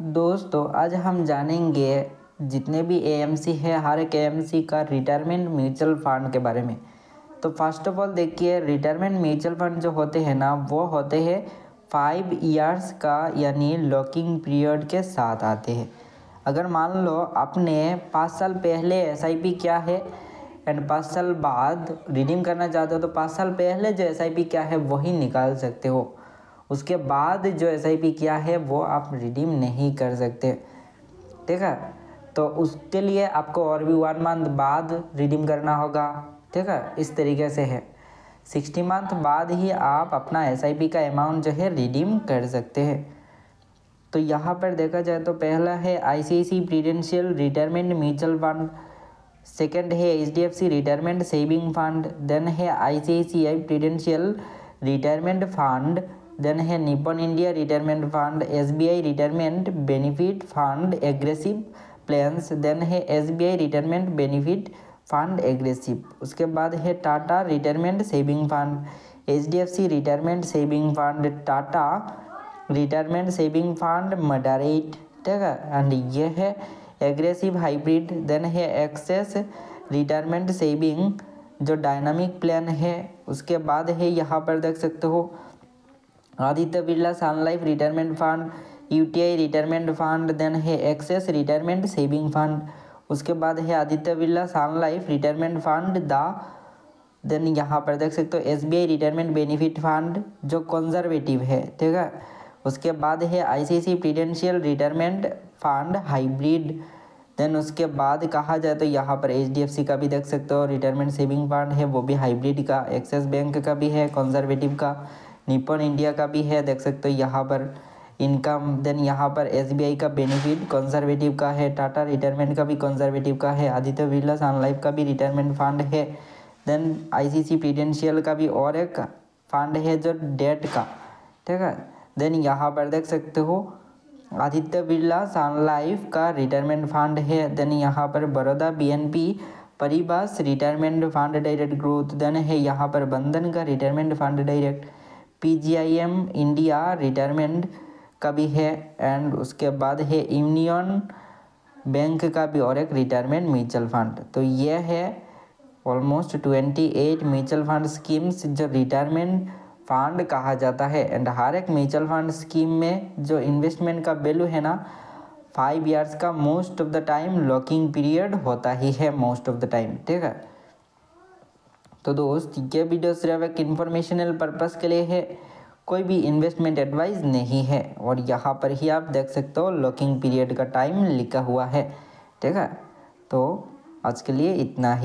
दोस्तों आज हम जानेंगे जितने भी एएमसी है हर एक एएमसी का रिटायरमेंट म्यूचुअल फंड के बारे में। तो फर्स्ट ऑफ ऑल देखिए, रिटायरमेंट म्यूचुअल फंड जो होते हैं ना वो होते हैं 5 इयर्स का यानी लॉकिंग पीरियड के साथ आते हैं। अगर मान लो आपने 5 साल पहले एसआईपी किया है एंड 5 साल बाद रिडीम करना चाहते हो तो 5 साल पहले जो एसआईपी किया है वही निकाल सकते हो। उसके बाद जो एसआईपी किया है वो आप रिडीम नहीं कर सकते, ठीक है। तो उसके लिए आपको और भी 1 मंथ बाद रिडीम करना होगा, ठीक है। इस तरीके से है 60 मंथ बाद ही आप अपना एसआईपी का अमाउंट जो है रिडीम कर सकते हैं। तो यहाँ पर देखा जाए तो पहला है ICICI Prudential retirement mutual fund, second है HDFC retirement saving fund, then है ICICI Prudential retirement fund, then है Nippon India retirement fund, SBI retirement benefit fund aggressive plans, then है SBI retirement benefit fund aggressive. उसके बाद है Tata retirement saving fund, HDFC retirement saving fund, Tata retirement saving fund moderate, ठीक है। And ये है aggressive hybrid, then है Axis retirement saving जो डायनामिक प्लान है। उसके बाद है यहाँ पर देख सकते हो आदित्य बिरला सन Life retirement fund, UTI retirement fund, then है एक्सेस रिटायरमेंट सेविंग फंड। उसके बाद है आदित्य बिरला सन लाइफ रिटायरमेंट फंड देन यहाँ पर देख सकते हो एसबीआई रिटायरमेंट बेनिफिट फंड जो कंजर्वेटिव है, ठीक है। उसके बाद है ICICI Prudential retirement fund hybrid, then उसके बाद कहा जाए तो यहाँ पर एचडीएफसी का भी देख सकते हो रिटायरमेंट सेविंग फंड है वो भी हाइब्रिड का, एक्सिस बैंक का भी है कंजर्वेटिव का, निप्पॉन इंडिया का भी है देख सकते हो यहाँ पर इनकम, देन यहाँ पर एसबीआई का बेनिफिट कंजर्वेटिव का है, टाटा रिटायरमेंट का भी कंजर्वेटिव का है, आदित्य बिरला सन लाइफ का भी रिटायरमेंट फंड है, देन आईसीआईसीआई प्रूडेंशियल का भी और एक फंड है जो डेट का, ठीक है। देन यहाँ पर देख सकते हो आदित्य बिरला सन लाइफ का रिटायरमेंट फंड है, देन यहाँ पर Baroda BNP Paribas retirement fund direct growth, then है यहाँ पर बंधन का retirement fund direct, PGIM India retirement का भी है, एंड उसके बाद है यूनियन बैंक का भी और एक रिटायरमेंट म्यूचुअल फंड। तो ये है ऑलमोस्ट 28 म्यूचुअल फंड स्कीम्स जो रिटायरमेंट फंड कहा जाता है। एंड हर एक म्यूचुअल फंड स्कीम में जो इन्वेस्टमेंट का वैल्यू है ना 5 इयर्स का most of the time locking period होता ही है मोस्ट ऑफ द टाइम, ठीक है। तो दोस्त ये वीडियो सिर्फ एक इन्फॉर्मेशनल पर्पस के लिए है, कोई भी इन्वेस्टमेंट एडवाइस नहीं है। और यहाँ पर ही आप देख सकते हो लॉकिंग पीरियड का टाइम लिखा हुआ है, ठीक है। तो आज के लिए इतना ही।